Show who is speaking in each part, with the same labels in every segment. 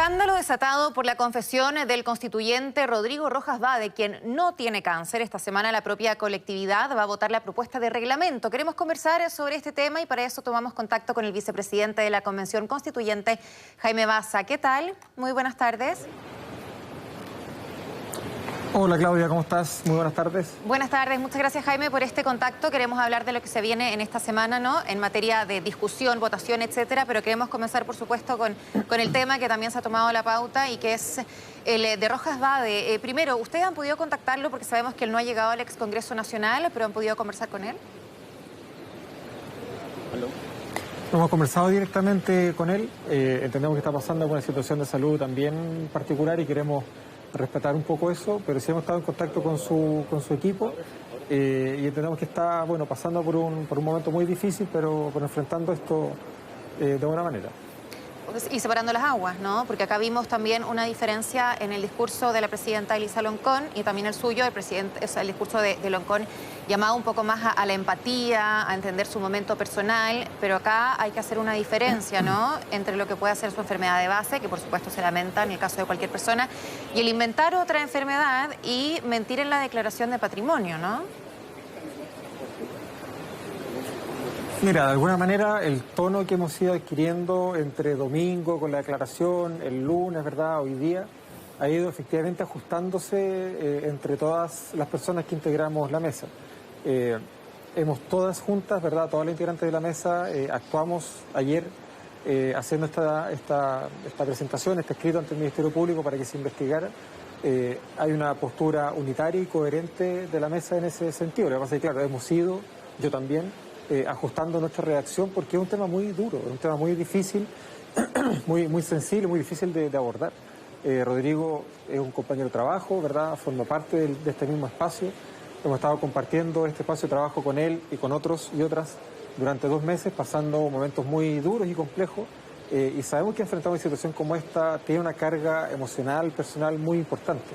Speaker 1: Escándalo desatado por la confesión del constituyente Rodrigo Rojas Vade, quien no tiene cáncer. Esta semana la propia colectividad va a votar la propuesta de reglamento. Queremos conversar sobre este tema y para eso tomamos contacto con el vicepresidente de la Convención Constituyente, Jaime Baza. ¿Qué tal? Muy buenas tardes.
Speaker 2: Hola Claudia, ¿cómo estás? Muy buenas tardes.
Speaker 1: Buenas tardes, muchas gracias Jaime por este contacto. Queremos hablar de lo que se viene en esta semana, ¿no? En materia de discusión, votación, etcétera, pero queremos comenzar por supuesto con el tema que también se ha tomado la pauta y que es el de Rojas Vade. Primero, ¿ustedes han podido contactarlo? Porque sabemos que él no ha llegado al ex Congreso Nacional, pero ¿han podido conversar con él?
Speaker 2: ¿Aló? Hemos conversado directamente con él, entendemos que está pasando por una situación de salud también particular y queremos respetar un poco eso, pero sí hemos estado en contacto con su equipo y entendemos que está pasando por un momento muy difícil, pero enfrentando esto de buena manera.
Speaker 1: Y separando las aguas, ¿no? Porque acá vimos también una diferencia en el discurso de la presidenta Elisa Loncón y también el suyo, el discurso de Loncón llamado un poco más a la empatía, a entender su momento personal, pero acá hay que hacer una diferencia, ¿no? Entre lo que puede ser su enfermedad de base, que por supuesto se lamenta en el caso de cualquier persona, y el inventar otra enfermedad y mentir en la declaración de patrimonio, ¿no?
Speaker 2: Mira, de alguna manera el tono que hemos ido adquiriendo entre domingo con la declaración, el lunes, ¿verdad?, hoy día, ha ido efectivamente ajustándose entre todas las personas que integramos la mesa. Hemos todas juntas, ¿verdad?, todas las integrantes de la mesa, actuamos ayer haciendo esta presentación, este escrito ante el Ministerio Público para que se investigara. Hay una postura unitaria y coherente de la mesa en ese sentido. Lo que pasa es que, claro, hemos ido, yo también, ajustando nuestra reacción porque es un tema muy duro, es un tema muy difícil, muy sensible, muy difícil de abordar. Rodrigo es un compañero de trabajo, ¿verdad? Forma parte de este mismo espacio. Hemos estado compartiendo este espacio de trabajo con él y con otros y otras durante 2 meses, pasando momentos muy duros y complejos. Y sabemos que enfrentar una situación como esta tiene una carga emocional, personal muy importante.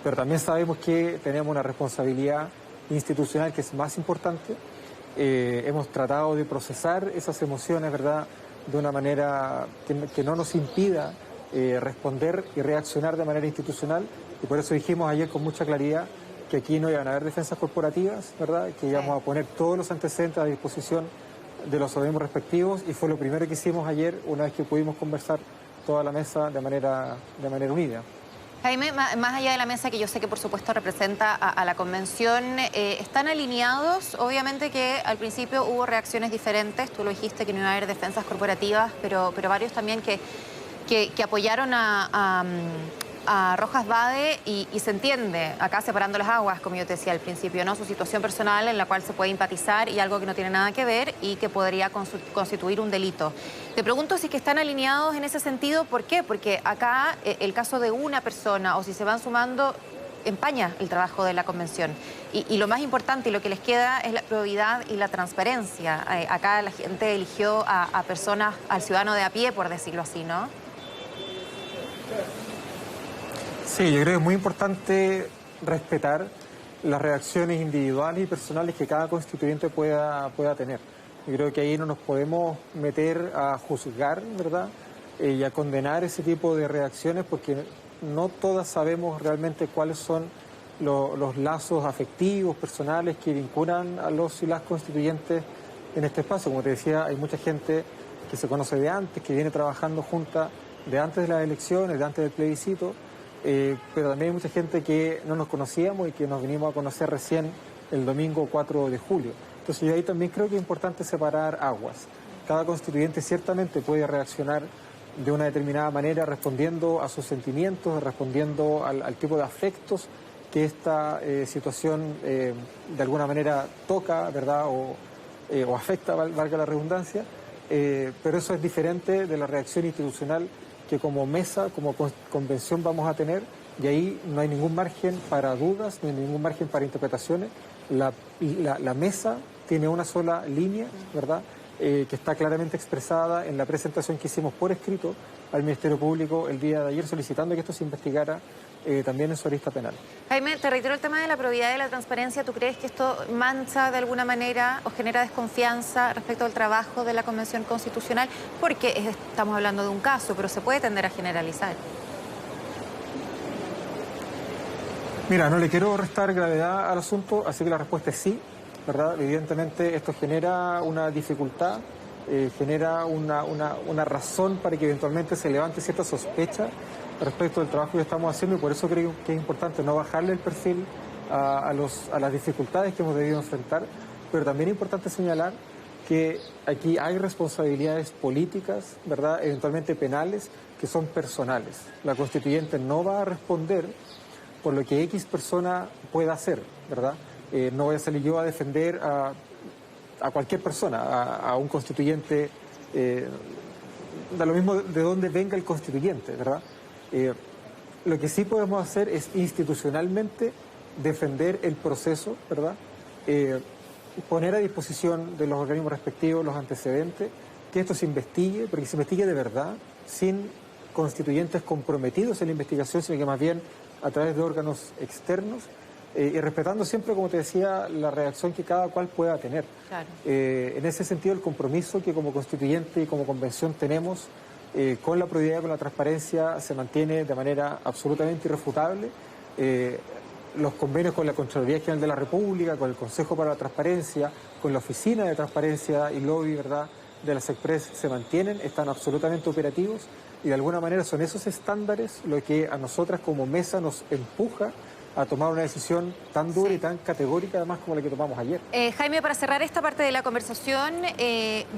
Speaker 2: Pero también sabemos que tenemos una responsabilidad institucional que es más importante. Hemos tratado de procesar esas emociones, ¿verdad?, de una manera que no nos impida responder y reaccionar de manera institucional, y por eso dijimos ayer con mucha claridad que aquí no iban a haber defensas corporativas, ¿verdad?, que íbamos a poner todos los antecedentes a disposición de los organismos respectivos, y fue lo primero que hicimos ayer una vez que pudimos conversar toda la mesa de manera unida.
Speaker 1: Jaime, más allá de la mesa, que yo sé que por supuesto representa a la convención, ¿están alineados? Obviamente que al principio hubo reacciones diferentes, tú lo dijiste que no iba a haber defensas corporativas, pero varios también que apoyaron a Rojas Vade y se entiende, acá separando las aguas, como yo te decía al principio, ¿no? Su situación personal en la cual se puede empatizar y algo que no tiene nada que ver y que podría constituir un delito. Te pregunto si es que están alineados en ese sentido, ¿por qué? Porque acá el caso de una persona o si se van sumando empaña el trabajo de la convención. Y lo más importante y lo que les queda es la probidad y la transparencia. Acá la gente eligió a personas, al ciudadano de a pie, por decirlo así, ¿no?
Speaker 2: Sí, yo creo que es muy importante respetar las reacciones individuales y personales que cada constituyente pueda tener. Yo creo que ahí no nos podemos meter a juzgar, ¿verdad?, y a condenar ese tipo de reacciones porque no todas sabemos realmente cuáles son los lazos afectivos, personales que vinculan a los y las constituyentes en este espacio. Como te decía, hay mucha gente que se conoce de antes, que viene trabajando junta de antes de las elecciones, de antes del plebiscito. Pero también hay mucha gente que no nos conocíamos y que nos vinimos a conocer recién el domingo 4 de julio. Entonces yo ahí también creo que es importante separar aguas. Cada constituyente ciertamente puede reaccionar de una determinada manera respondiendo a sus sentimientos, respondiendo al tipo de afectos que esta situación de alguna manera toca, ¿verdad?, o afecta, valga la redundancia, pero eso es diferente de la reacción institucional que como mesa, como convención vamos a tener, y ahí no hay ningún margen para dudas, no hay ningún margen para interpretaciones. La mesa tiene una sola línea, ¿verdad?, que está claramente expresada en la presentación que hicimos por escrito al Ministerio Público el día de ayer, solicitando que esto se investigara también en su arista penal.
Speaker 1: Jaime, te reitero el tema de la probidad y de la transparencia. ¿Tú crees que esto mancha de alguna manera o genera desconfianza respecto al trabajo de la Convención Constitucional? Porque estamos hablando de un caso, pero se puede tender a generalizar.
Speaker 2: Mira, no le quiero restar gravedad al asunto, así que la respuesta es sí, ¿verdad? Evidentemente esto genera una dificultad, genera una razón para que eventualmente se levante cierta sospecha respecto del trabajo que estamos haciendo, y por eso creo que es importante no bajarle el perfil a las dificultades que hemos debido enfrentar, pero también es importante señalar que aquí hay responsabilidades políticas, ¿verdad?, eventualmente penales, que son personales. La constituyente no va a responder por lo que X persona pueda hacer, ¿verdad? No voy a salir yo a defender a cualquier persona, a un constituyente, da lo mismo de dónde venga el constituyente, ¿verdad? Lo que sí podemos hacer es institucionalmente defender el proceso, ¿verdad? Poner a disposición de los organismos respectivos los antecedentes, que esto se investigue, porque se investigue de verdad, sin constituyentes comprometidos en la investigación, sino que más bien a través de órganos externos, y respetando siempre, como te decía, la reacción que cada cual pueda tener.
Speaker 1: Claro.
Speaker 2: En ese sentido, el compromiso que como constituyente y como convención tenemos con la probidad y con la transparencia se mantiene de manera absolutamente irrefutable. Los convenios con la Contraloría General de la República, con el Consejo para la Transparencia, con la Oficina de Transparencia y Lobby, ¿verdad?, de la SECPRES se mantienen, están absolutamente operativos, y de alguna manera son esos estándares lo que a nosotras como mesa nos empuja a tomar una decisión tan dura y tan categórica, además, como la que tomamos ayer.
Speaker 1: Jaime, para cerrar esta parte de la conversación,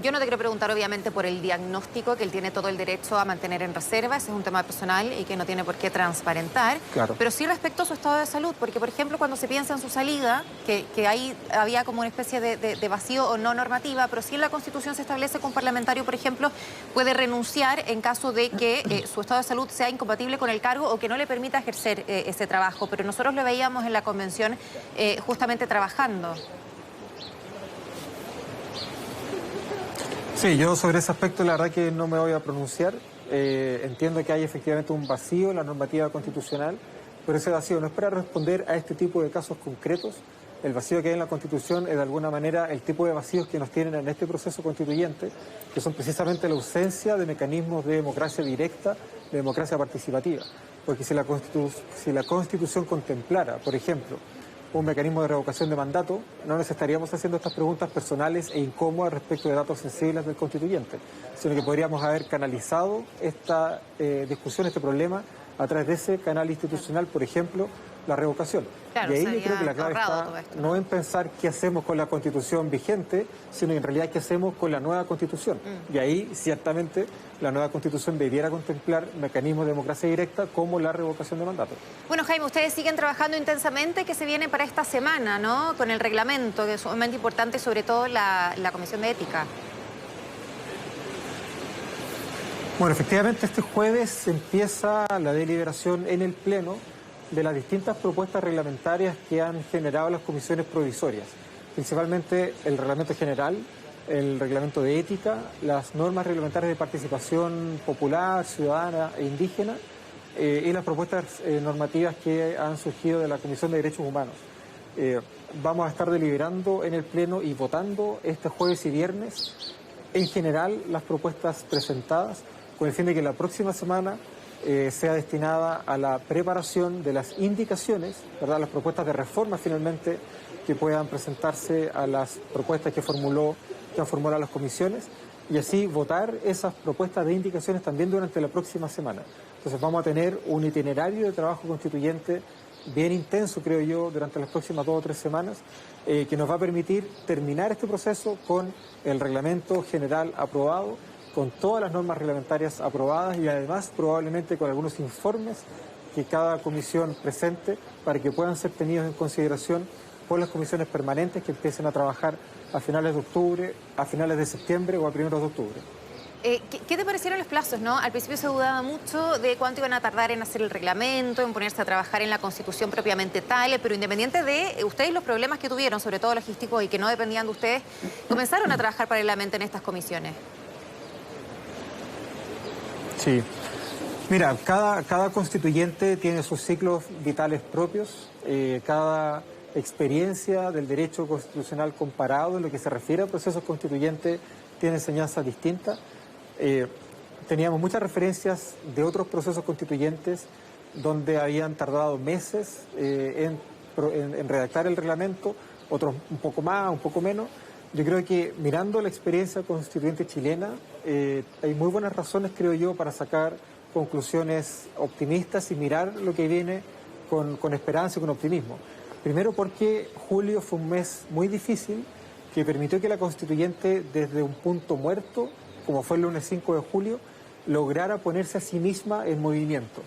Speaker 1: yo no te quiero preguntar, obviamente, por el diagnóstico, que él tiene todo el derecho a mantener en reserva, ese es un tema personal y que no tiene por qué transparentar,
Speaker 2: claro,
Speaker 1: pero sí respecto a su estado de salud, porque, por ejemplo, cuando se piensa en su salida, que ahí había como una especie de vacío o no normativa, pero sí en la Constitución se establece que un parlamentario, por ejemplo, puede renunciar en caso de que su estado de salud sea incompatible con el cargo o que no le permita ejercer ese trabajo, pero nosotros lo veíamos en la convención justamente trabajando.
Speaker 2: Sí, yo sobre ese aspecto la verdad que no me voy a pronunciar. Entiendo que hay efectivamente un vacío en la normativa constitucional, pero ese vacío no es para responder a este tipo de casos concretos. El vacío que hay en la Constitución es de alguna manera el tipo de vacíos que nos tienen en este proceso constituyente, que son precisamente la ausencia de mecanismos de democracia directa, de democracia participativa. Porque si la Constitución contemplara, por ejemplo, un mecanismo de revocación de mandato, no nos estaríamos haciendo estas preguntas personales e incómodas respecto de datos sensibles del constituyente, sino que podríamos haber canalizado esta discusión, este problema, a través de ese canal institucional, por ejemplo, la revocación.
Speaker 1: Claro,
Speaker 2: y ahí yo creo que la clave está
Speaker 1: esto,
Speaker 2: no en pensar qué hacemos con la Constitución vigente, sino en realidad qué hacemos con la nueva Constitución. Y ahí, ciertamente, la nueva Constitución debiera contemplar mecanismos de democracia directa como la revocación de mandato.
Speaker 1: Bueno, Jaime, ustedes siguen trabajando intensamente, que se viene para esta semana, ¿no?, con el reglamento, que es sumamente importante, sobre todo la Comisión de Ética.
Speaker 2: Bueno, efectivamente, este jueves empieza la deliberación en el Pleno de las distintas propuestas reglamentarias que han generado las comisiones provisorias, principalmente el reglamento general, el reglamento de ética, las normas reglamentarias de participación popular, ciudadana e indígena, y las propuestas normativas que han surgido de la Comisión de Derechos Humanos. Vamos a estar deliberando en el Pleno y votando este jueves y viernes, en general, las propuestas presentadas, con el fin de que la próxima semana sea destinada a la preparación de las indicaciones, ¿verdad?, las propuestas de reforma finalmente que puedan presentarse a las propuestas que han formulado las comisiones, y así votar esas propuestas de indicaciones también durante la próxima semana. Entonces vamos a tener un itinerario de trabajo constituyente bien intenso, creo yo, durante las próximas 2 o 3 semanas, que nos va a permitir terminar este proceso con el reglamento general aprobado, con todas las normas reglamentarias aprobadas y además probablemente con algunos informes que cada comisión presente para que puedan ser tenidos en consideración por las comisiones permanentes que empiecen a trabajar a finales de octubre, a finales de septiembre o a primeros de octubre.
Speaker 1: ¿Qué te parecieron los plazos, no? Al principio se dudaba mucho de cuánto iban a tardar en hacer el reglamento, en ponerse a trabajar en la Constitución propiamente tal, pero independiente de ustedes los problemas que tuvieron, sobre todo logísticos y que no dependían de ustedes, comenzaron a trabajar paralelamente en estas comisiones.
Speaker 2: Sí. Mira, cada constituyente tiene sus ciclos vitales propios, cada experiencia del derecho constitucional comparado en lo que se refiere a procesos constituyentes tiene enseñanzas distintas. Teníamos muchas referencias de otros procesos constituyentes donde habían tardado meses en redactar el reglamento, otros un poco más, un poco menos. Yo creo que mirando la experiencia constituyente chilena, hay muy buenas razones, creo yo, para sacar conclusiones optimistas y mirar lo que viene con esperanza y con optimismo. Primero porque julio fue un mes muy difícil que permitió que la constituyente desde un punto muerto, como fue el lunes 5 de julio, lograra ponerse a sí misma en movimiento.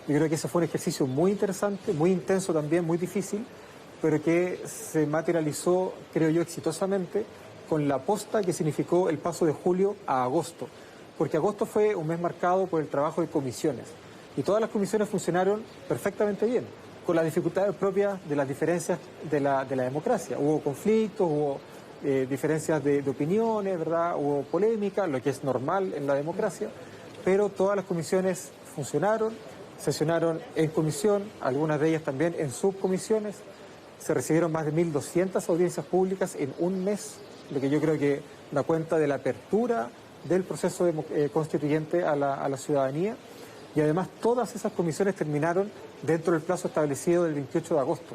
Speaker 2: Yo creo que ese fue un ejercicio muy interesante, muy intenso también, muy difícil, pero que se materializó, creo yo, exitosamente con la posta que significó el paso de julio a agosto, porque agosto fue un mes marcado por el trabajo de comisiones y todas las comisiones funcionaron perfectamente bien, con las dificultades propias de las diferencias de la democracia. Hubo conflictos, hubo diferencias de opiniones, ¿verdad? Hubo polémica, lo que es normal en la democracia, pero todas las comisiones funcionaron, sesionaron en comisión, algunas de ellas también en subcomisiones. Se recibieron más de 1.200 audiencias públicas en un mes, lo que yo creo que da cuenta de la apertura del proceso constituyente a la ciudadanía. Y además todas esas comisiones terminaron dentro del plazo establecido del 28 de agosto.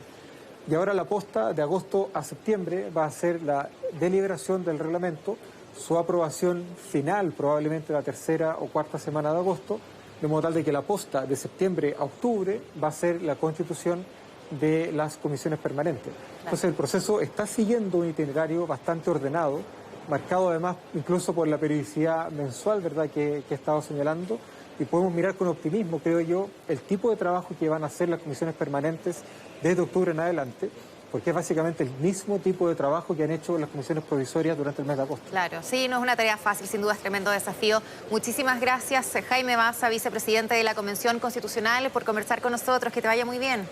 Speaker 2: Y ahora la posta de agosto a septiembre va a ser la deliberación del reglamento, su aprobación final probablemente la tercera o cuarta semana de agosto, de modo tal de que la posta de septiembre a octubre va a ser la constitución de las comisiones permanentes. Entonces el proceso está siguiendo un itinerario bastante ordenado, marcado además incluso por la periodicidad mensual, ¿verdad?, que he estado señalando, y podemos mirar con optimismo, creo yo, el tipo de trabajo que van a hacer las comisiones permanentes desde octubre en adelante, porque es básicamente el mismo tipo de trabajo que han hecho las comisiones provisorias durante el mes de agosto.
Speaker 1: Claro, sí, no es una tarea fácil, sin duda es tremendo desafío. Muchísimas gracias, Jaime Baza, vicepresidente de la Convención Constitucional, por conversar con nosotros. Que te vaya muy bien.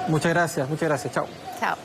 Speaker 2: Muchas gracias, chao.
Speaker 1: Chao.